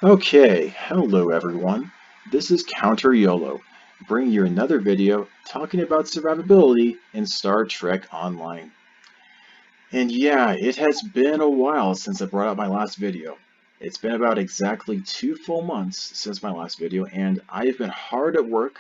Okay, hello everyone. This is Counter YOLO, bringing you another video talking about survivability in Star Trek Online. And yeah, it has been a while since I brought out my last video. It's been about exactly 2 full months since my last video, and I have been hard at work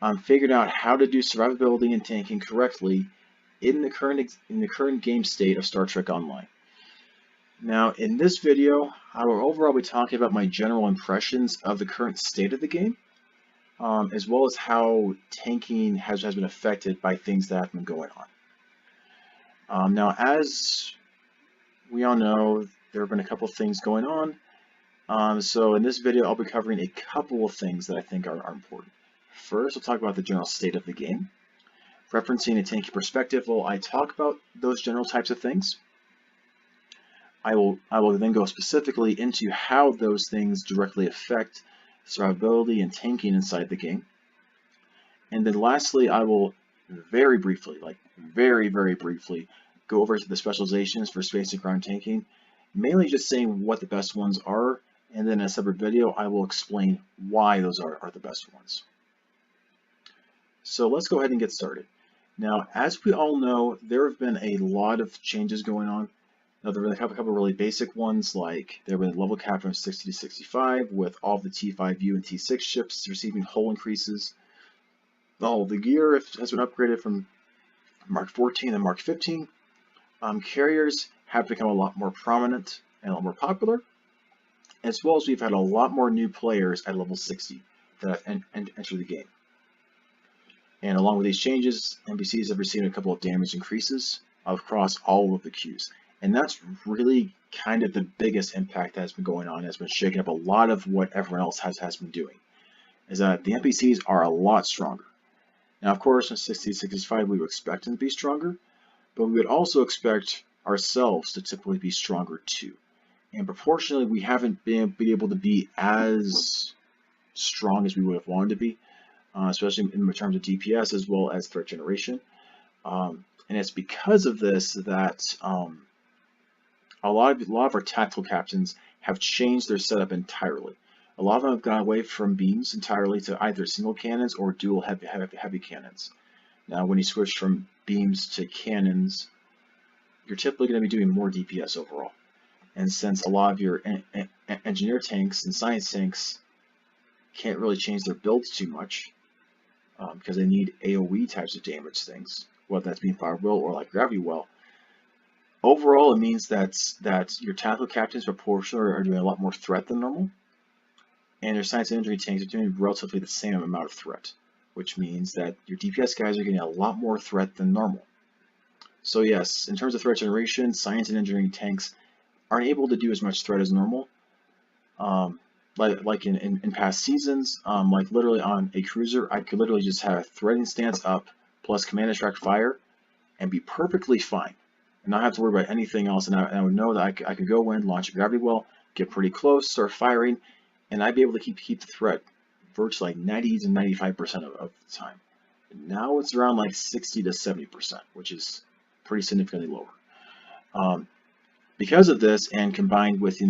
on figuring out how to do survivability and tanking correctly in the current game state of Star Trek Online. Now, in this video, I will overall be talking about my general impressions of the current state of the game, as well as how tanking has been affected by things that have been going on. Now, as we all know, there have been a couple of things going on. So in this video, I'll be covering a couple of things that I think are important. First, I'll talk about the general state of the game. Referencing a tanking perspective, while I talk about those general types of things, I will then go specifically into how those things directly affect survivability and tanking inside the game. And then lastly, I will very briefly, very briefly, go over to the specializations for space and ground tanking, mainly just saying what the best ones are, and then in a separate video, I will explain why those are the best ones. So let's go ahead and get started. Now, as we all know, there have been a lot of changes going on. Now, there were a couple of really basic ones, like there were level cap from 60 to 65, with all of the T5U and T6 ships receiving hull increases. All the gear has been upgraded from Mark 14 and Mark 15. Carriers have become a lot more prominent and a lot more popular, as well as we've had a lot more new players at level 60 that have entered the game. And along with these changes, NPCs have received a couple of damage increases across all of the queues. And that's really kind of the biggest impact that has been going on, has been shaking up a lot of what everyone else has been doing, is that the NPCs are a lot stronger. Now, of course, in 60 to 65, we would expect them to be stronger, but we would also expect ourselves to typically be stronger too. And proportionally, we haven't been able to be as strong as we would have wanted to be, especially in terms of DPS as well as threat generation. And it's because of this that a lot of our tactical captains have changed their setup entirely. A lot of them have gone away from beams entirely to either single cannons or dual heavy cannons. Now, when you switch from beams to cannons, you're typically going to be doing more DPS overall. And since a lot of your engineer tanks and science tanks can't really change their builds too much, because they need AoE types of damage things, whether that's being fire well or like gravity well, overall, it means that your tactical captains proportionally are doing a lot more threat than normal, and your science and engineering tanks are doing relatively the same amount of threat, which means that your DPS guys are getting a lot more threat than normal. So yes, in terms of threat generation, science and engineering tanks aren't able to do as much threat as normal. Like in past seasons, like literally on a cruiser, I could literally just have a threatening stance up plus command and extract fire and be perfectly fine, and not have to worry about anything else, and I would know that I could go in, launch a gravity well, get pretty close, start firing, and I'd be able to keep the threat virtually like 90 to 95% of the time. And now it's around like 60 to 70%, which is pretty significantly lower. Because of this, and combined with the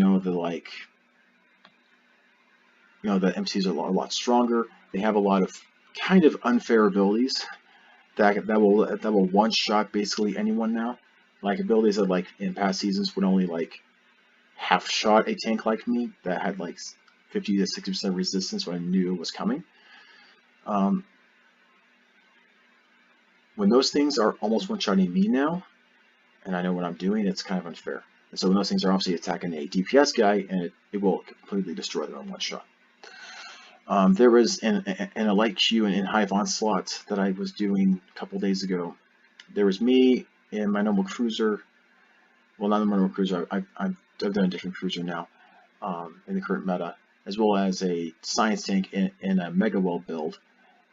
MCs are a lot stronger, they have a lot of kind of unfair abilities that will one-shot basically anyone now. Like abilities that like in past seasons would only like half shot a tank like me that had like 50 to 60% resistance when I knew it was coming. When those things are almost one-shotting me now, and I know what I'm doing, it's kind of unfair. And so when those things are obviously attacking a DPS guy, and it will completely destroy them in one shot. There was in a light queue in Hive Onslaught that I was doing a couple days ago. There was me in my normal cruiser. Well, not the normal cruiser. I've done a different cruiser now in the current meta, as well as a science tank in a mega well build.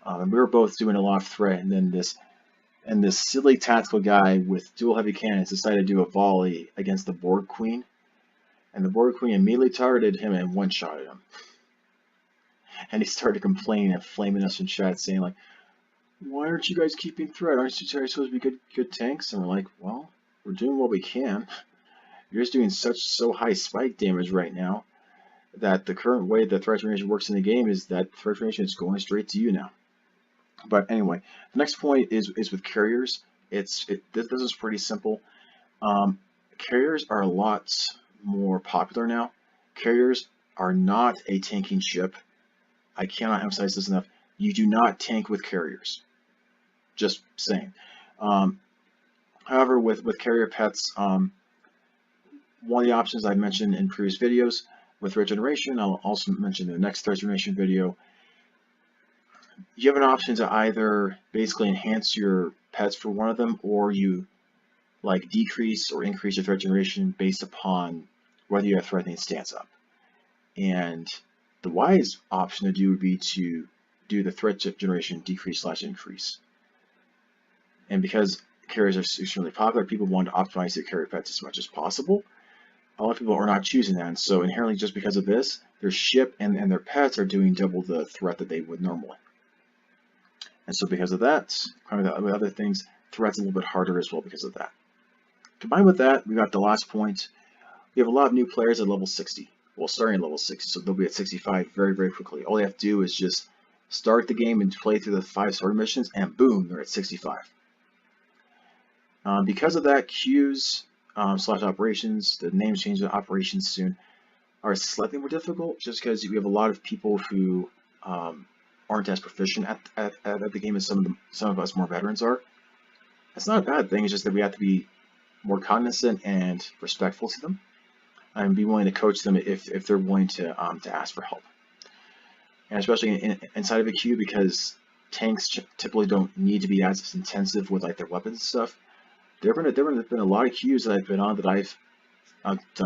And we were both doing a lot of threat, and then this silly tactical guy with dual heavy cannons decided to do a volley against the Borg Queen, and the Borg Queen immediately targeted him and one-shotted him. And he started complaining and flaming us in chat, saying like, "Why aren't you guys keeping threat? Aren't you supposed to be good tanks?" And we're like, "Well, we're doing what we can. You're just doing so high spike damage right now that the current way the threat generation works in the game is that threat generation is going straight to you now. But anyway, the next point is with carriers. This is pretty simple. Carriers are a lot more popular now. Carriers are not a tanking ship. I cannot emphasize this enough. You do not tank with carriers. Just saying. However, with carrier pets, one of the options I mentioned in previous videos with threat generation, I'll also mention in the next threat generation video, you have an option to either basically enhance your pets for one of them, or you like decrease or increase your threat generation based upon whether you have threatening stance up. And the wise option to do would be to do the threat generation decrease/increase. And because carriers are extremely popular, people want to optimize their carrier pets as much as possible. A lot of people are not choosing that, and so inherently, just because of this, their ship and their pets are doing double the threat that they would normally. And so because of that, combined with other things, threat's a little bit harder as well because of that. Combined with that, we got the last point. We have a lot of new players at level 60. Well, starting at level 60, so they'll be at 65 very, very quickly. All they have to do is just start the game and play through the 5 story missions, and boom, they're at 65. Because of that, queues slash operations, the name change to operations soon, are slightly more difficult, just because we have a lot of people who aren't as proficient at the game as some of us more veterans are. That's not a bad thing. It's just that we have to be more cognizant and respectful to them, and be willing to coach them if they're willing to ask for help. And especially inside of a queue, because tanks typically don't need to be as intensive with like their weapons and stuff. There have been a lot of queues that I've been on that I've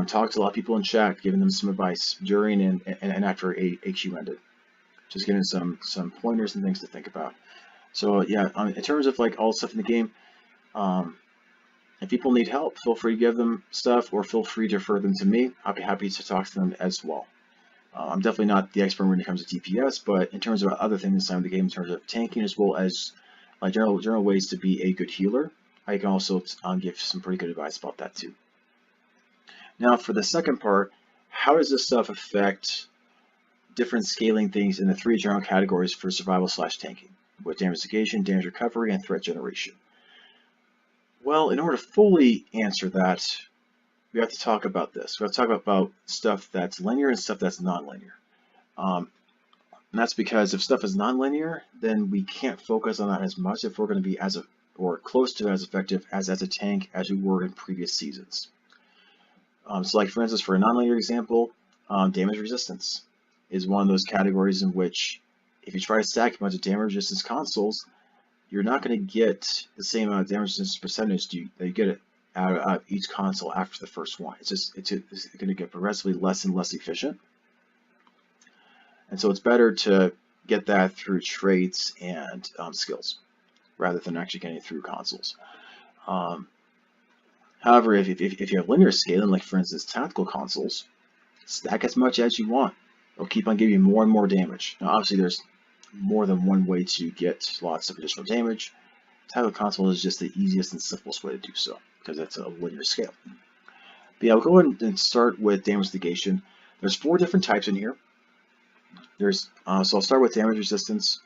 talked to a lot of people in chat, giving them some advice during and after a queue ended, just giving some pointers and things to think about. So yeah, in terms of like all stuff in the game, if people need help, feel free to give them stuff, or feel free to refer them to me. I'll be happy to talk to them as well. I'm definitely not the expert when it comes to DPS, but in terms of other things inside of the game, in terms of tanking as well as like general ways to be a good healer, I can also give some pretty good advice about that too. Now for the second part, how does this stuff affect different scaling things in the 3 general categories for survival/tanking, with damage mitigation, damage recovery, and threat generation? Well, in order to fully answer that, we have to talk about this. We have to talk about stuff that's linear and stuff that's non-linear. And that's because if stuff is non-linear, then we can't focus on that as much if we're going to be or close to as effective as a tank as we were in previous seasons. So like for instance, for a non-linear example, damage resistance is one of those categories in which if you try to stack a bunch of damage resistance consoles, you're not going to get the same amount of damage resistance percentage that you get out of each console after the first one. It's going to get progressively less and less efficient. And so it's better to get that through traits and skills, rather than actually getting it through consoles. However, if you have linear scaling, like for instance tactical consoles, stack as much as you want. It'll keep on giving you more and more damage. Now obviously there's more than one way to get lots of additional damage. Tactical console is just the easiest and simplest way to do so, because it's a linear scale. But yeah, we'll go ahead and start with damage mitigation. There's 4 different types in here. So I'll start with damage resistance,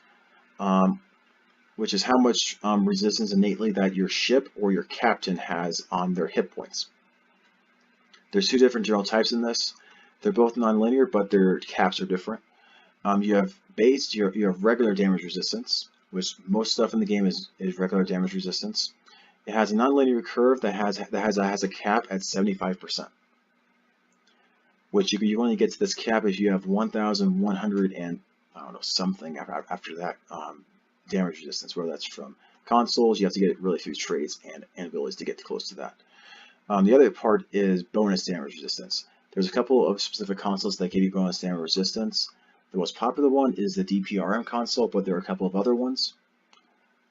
which is how much resistance innately that your ship or your captain has on their hit points. There's 2 different general types in this. They're both non-linear, but their caps are different. You have base, you have regular damage resistance, which most stuff in the game is regular damage resistance. It has a non-linear curve that has a cap at 75%, which you only get to this cap if you have 1,100 and I don't know something after that damage resistance, whether that's from consoles. You have to get it really through traits and abilities to get close to that. The other part is bonus damage resistance. There's a couple of specific consoles that give you bonus damage resistance. The most popular one is the DPRM console, but there are a couple of other ones.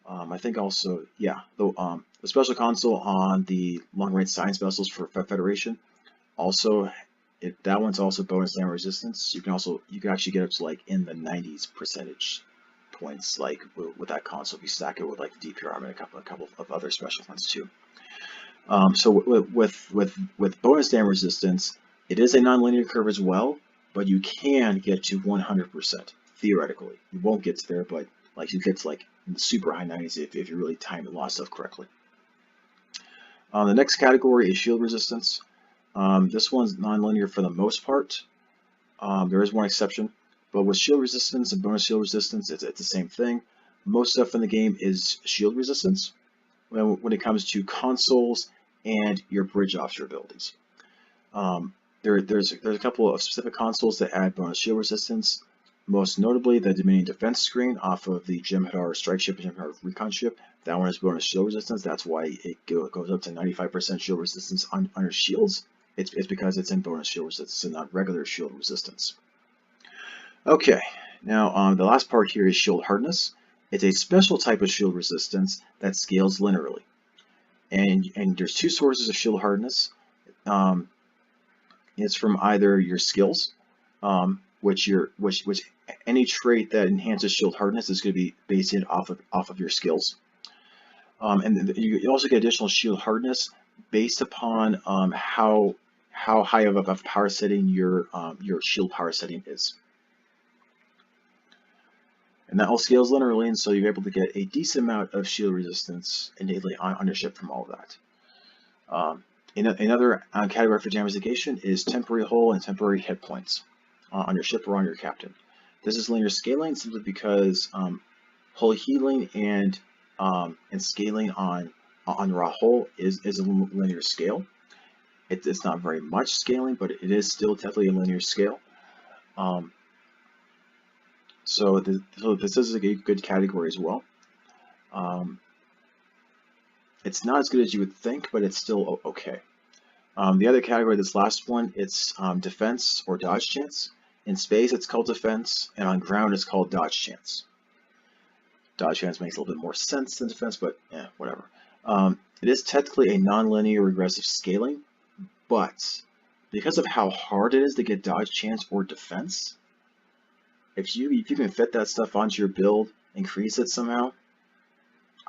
I think also, yeah, the special console on the long-range science vessels for Federation. Also, that one's also bonus damage resistance. You can actually get up to like in the 90s percentage points, like with that console, if you stack it with like the DPRM and a couple of other special ones too. So with bonus damage resistance, it is a non-linear curve as well, but you can get to 100% theoretically. You won't get to there, but like you get to like the super high 90s if you really time a lot of stuff correctly. The next category is shield resistance. This one's non-linear for the most part. There is one exception, but with shield resistance and bonus shield resistance, it's the same thing. Most stuff in the game is shield resistance when it comes to consoles and your bridge officer abilities. There's a couple of specific consoles that add bonus shield resistance. Most notably, the Dominion defense screen off of the Jem'Hadar strike ship and Jem'Hadar recon ship. That one is bonus shield resistance. That's why it goes up to 95% shield resistance under shields. It's because it's in bonus shield resistance and not regular shield resistance. Okay, now the last part here is shield hardness. It's a special type of shield resistance that scales linearly. And there's two sources of shield hardness. It's from either your skills, which any trait that enhances shield hardness is going to be based off of your skills. And you also get additional shield hardness based upon how high of a power setting your shield power setting is. And that all scales linearly, and so you're able to get a decent amount of shield resistance innately on your ship from all of that. Another category for damage negation is temporary hull and temporary hit points on your ship or on your captain. This is linear scaling simply because hull healing and scaling on raw hull is a linear scale. It's not very much scaling, but it is still definitely a linear scale. So this is a good category as well. It's not as good as you would think, but it's still okay. The other category, this last one, it's defense or dodge chance. In space, it's called defense, and on ground, it's called dodge chance. Dodge chance makes a little bit more sense than defense, but yeah, whatever. It is technically a non-linear regressive scaling, but because of how hard it is to get dodge chance or defense, if you can fit that stuff onto your build, increase it somehow,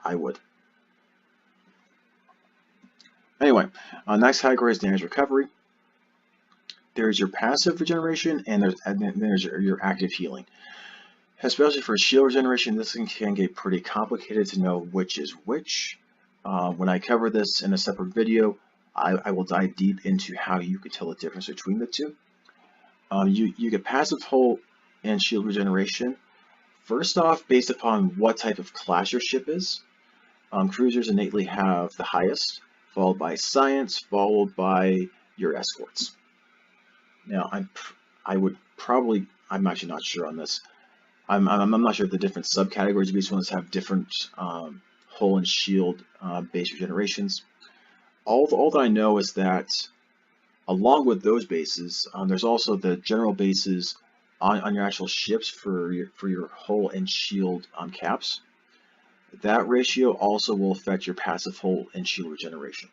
I would. Anyway, next category is damage recovery. There's your passive regeneration, and there's your active healing. Especially for shield regeneration, this can get pretty complicated to know which is which. When I cover this in a separate video, I will dive deep into how you can tell the difference between the two. You get passive hull and shield regeneration. First off, based upon what type of class your ship is. Cruisers innately have the highest, followed by science, followed by your escorts. Now, I'm actually not sure on this. I'm not sure if the different subcategories of each ones have different hull and shield base regenerations. All that I know is that along with those bases, there's also the general bases on your actual ships for your hull and shield caps. That ratio also will affect your passive hull and shield regeneration.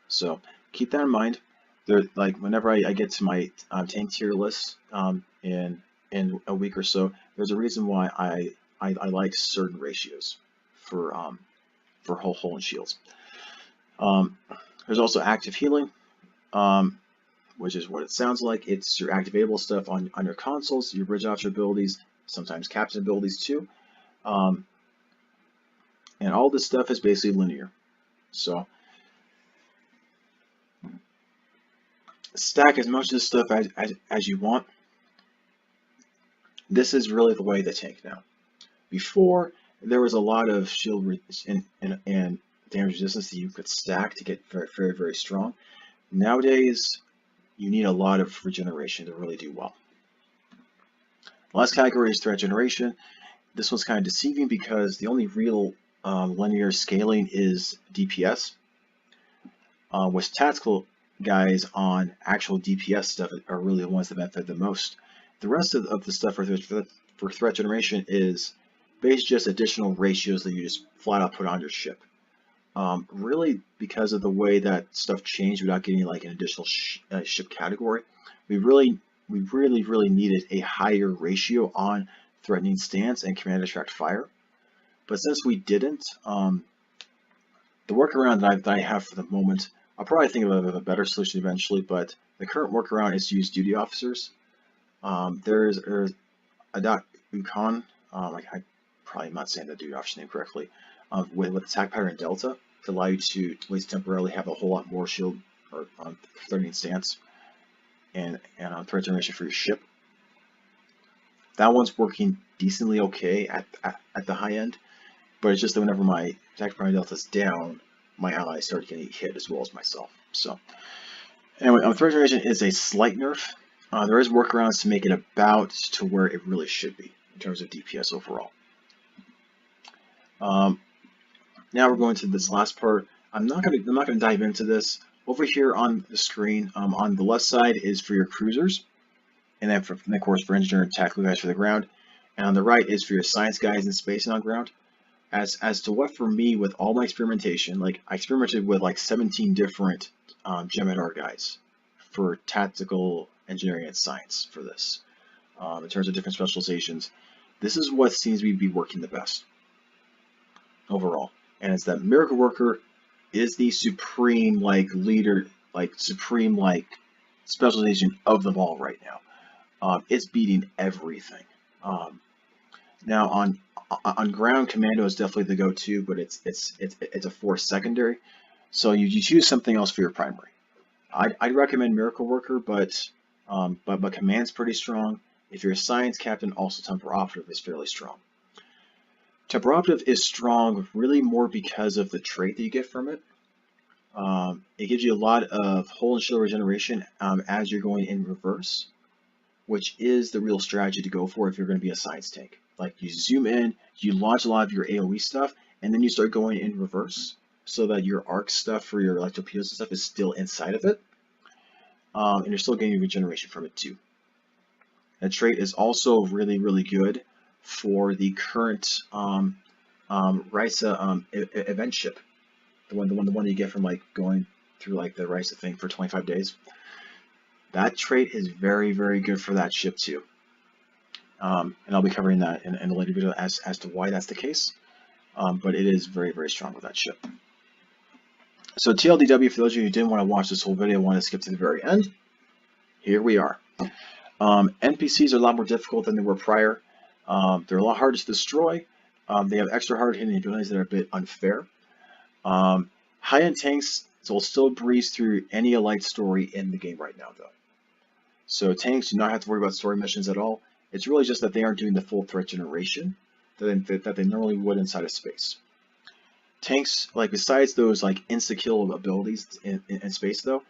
So keep that in mind. Like whenever I get to my tank tier list in a week or so, there's a reason why I like certain ratios for hull and shields. There's also active healing, which is what it sounds like. It's your activatable stuff on your consoles, your bridge officer abilities, sometimes captain abilities too. And all this stuff is basically linear. So stack as much of this stuff as you want. This is really the way to tank now. Before, there was a lot of shield and damage resistance that you could stack to get very, very, very strong. Nowadays, you need a lot of regeneration to really do well. The last category is threat generation. This one's kind of deceiving because the only real linear scaling is DPS. With tactical guys on actual DPS stuff are really the ones that benefit the most. The rest of the stuff for threat generation is based just additional ratios that you just flat out put on your ship. Really, because of the way that stuff changed without getting like an additional ship category, we really needed a higher ratio on threatening stance and command attract fire. But since we didn't, the workaround that I have for the moment I'll probably think of a better solution eventually, but the current workaround is to use duty officers. There's a .ucon, I probably not saying the duty officer name correctly, with attack pattern delta to allow you to at least temporarily have a whole lot more shield or threatening stance and threat generation for your ship. That one's working decently okay at the high end, but it's just that whenever my attack pattern delta is down, my allies start getting hit as well as myself. So anyway, threat generation is a slight nerf. There is workarounds to make it about to where it really should be in terms of DPS overall. Now we're going to this last part. I'm not gonna dive into this. Over here on the screen, on the left side is for your cruisers, and then of course for engineer and tactical guys for the ground, and on the right is for your science guys in space and on ground. As to what for me with all my experimentation, like I experimented with like 17 different Gemidar guys for tactical engineering and science for this. In terms of different specializations, this is what seems to be working the best overall, and it's that Miracle Worker is the supreme leader, supreme specialization of them all right now. It's beating everything. Now on ground, Commando is definitely the go-to, but it's a force secondary, so you choose something else for your primary. I'd recommend Miracle Worker, but Command's pretty strong. If you're a science captain, also Temper Operative is fairly strong. Temper Operative is strong really more because of the trait that you get from it. It gives you a lot of hull and shield regeneration as you're going in reverse, which is the real strategy to go for if you're going to be a science tank. Like you zoom in, you launch a lot of your AoE stuff, and then you start going in reverse so that your arc stuff for your electropeels and stuff is still inside of it. And you're still getting regeneration from it too. That trait is also really, really good for the current Risa event ship, the one you get from going through the Risa thing for 25 days. That trait is very, very good for that ship too, and I'll be covering that in a later video as to why that's the case. But it is very, very strong with that ship. So TLDW, for those of you who didn't want to watch this whole video, want to skip to the very end, here we are. NPCs are a lot more difficult than they were prior. They're a lot harder to destroy. They have extra hard hitting abilities that are a bit unfair. High-end tanks will still breeze through any Elite story in the game right now, though. So tanks do not have to worry about story missions at all. It's really just that they aren't doing the full threat generation that they normally would inside of space. Tanks, besides those insta-kill abilities in space, though,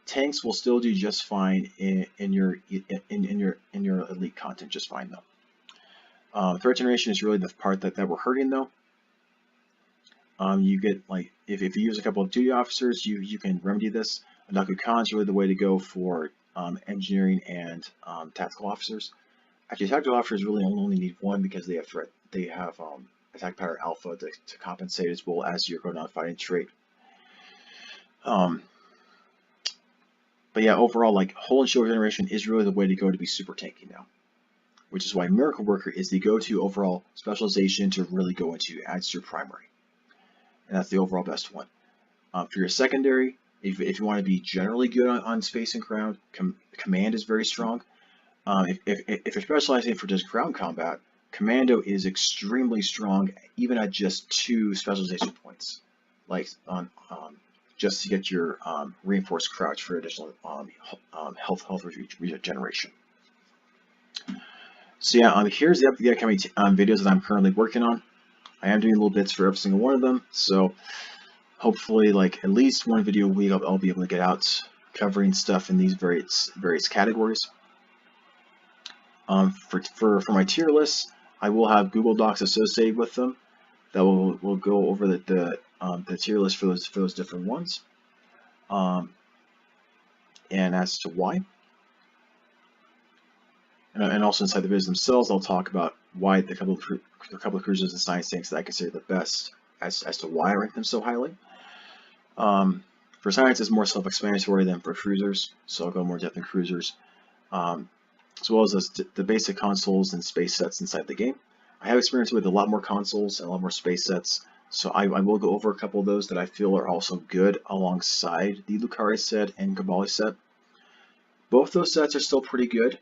tanks will still do just fine in your Elite content, just fine though. Threat generation is really the part that we're hurting though. You get if you use a couple of duty officers, you can remedy this. Anaku Khan is really the way to go for engineering and tactical officers. Actually, tactical officers really only need one because they have attack pattern alpha to compensate as well as your go down fighting trait. But yeah, overall, hull and shield generation is really the way to go to be super tanky now, which is why Miracle Worker is the go-to overall specialization to really go into as your primary, and that's the overall best one. For your secondary, if you want to be generally good on space and ground, Command is very strong. If you're specializing for just ground combat, Commando is extremely strong, even at just 2 specialization points, just to get your reinforced crouch for additional health regeneration. So yeah, here's the upcoming videos that I'm currently working on. I am doing little bits for every single one of them, so hopefully at least one video a week I'll be able to get out covering stuff in these various categories. For my tier lists, I will have Google Docs associated with them that will go over the tier list for those different ones, and as to why. And also inside the videos themselves, I'll talk about why the couple of cruisers and science tanks that I consider the best as to why I rank them so highly. For science, it's more self-explanatory than for cruisers, so I'll go more depth in cruisers, as well as the basic consoles and space sets inside the game. I have experience with a lot more consoles and a lot more space sets, So I will go over a couple of those that I feel are also good alongside the Lucari set and Cabali set. Both those sets are still pretty good.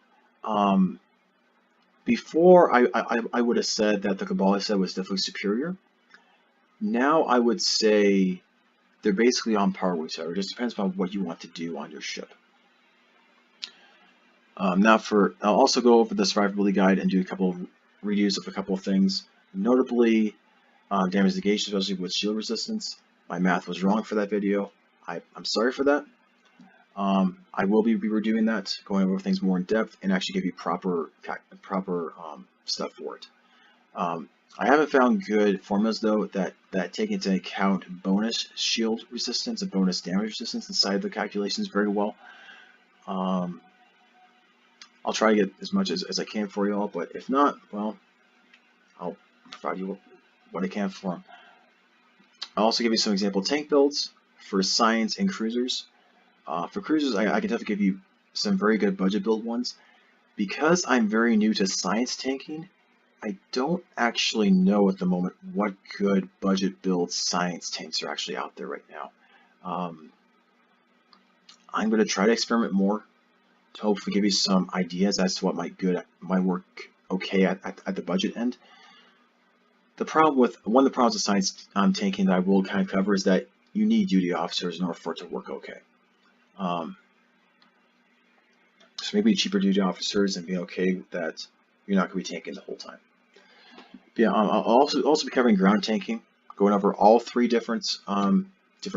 Before, I would have said that the Cabali set was definitely superior. Now I would say they're basically on par with each other. It just depends on what you want to do on your ship. I'll also go over the survivability guide and do a couple of reviews of a couple of things, notably damage negation, especially with shield resistance. My math was wrong for that video. I'm sorry for that. I will be redoing that, going over things more in depth, and actually give you proper stuff for it. I haven't found good formulas though that take into account bonus shield resistance and bonus damage resistance inside the calculations very well. I'll try to get as much as I can for you all, but if not, well, I'll provide you what I can for them. I'll also give you some example tank builds for science and cruisers. For cruisers, I can definitely give you some very good budget build ones. Because I'm very new to science tanking, I don't actually know at the moment what good budget build science tanks are actually out there right now. I'm going to try to experiment more to hopefully give you some ideas as to what might work okay at the budget end. One of the problems with science tanking that I will kind of cover is that you need duty officers in order for it to work okay. So maybe cheaper duty officers and being okay with that you're not going to be tanking the whole time. But yeah, I'll also be covering ground tanking, going over all three different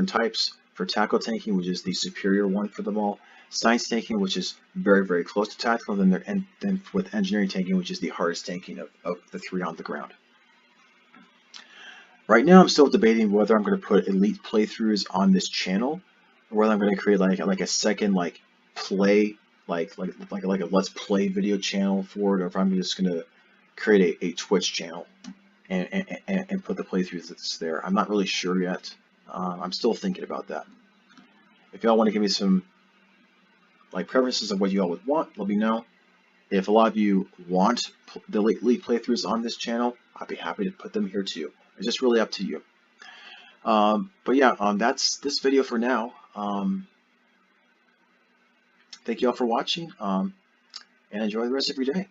types. For tackle tanking, which is the superior one for them all. Science tanking, which is very, very close to tactical, and then with engineering tanking, which is the hardest tanking of the three on the ground. Right now, I'm still debating whether I'm going to put elite playthroughs on this channel, or whether I'm going to create like a second play, like a let's play video channel for it, or if I'm just going to create a Twitch channel and put the playthroughs that's there. I'm not really sure yet. I'm still thinking about that. If y'all want to give me some preferences of what you all would want, let me know. If a lot of you want the elite playthroughs on this channel, I'd be happy to put them here too. It's just really up to you. But yeah, that's this video for now. Thank you all for watching, and enjoy the rest of your day.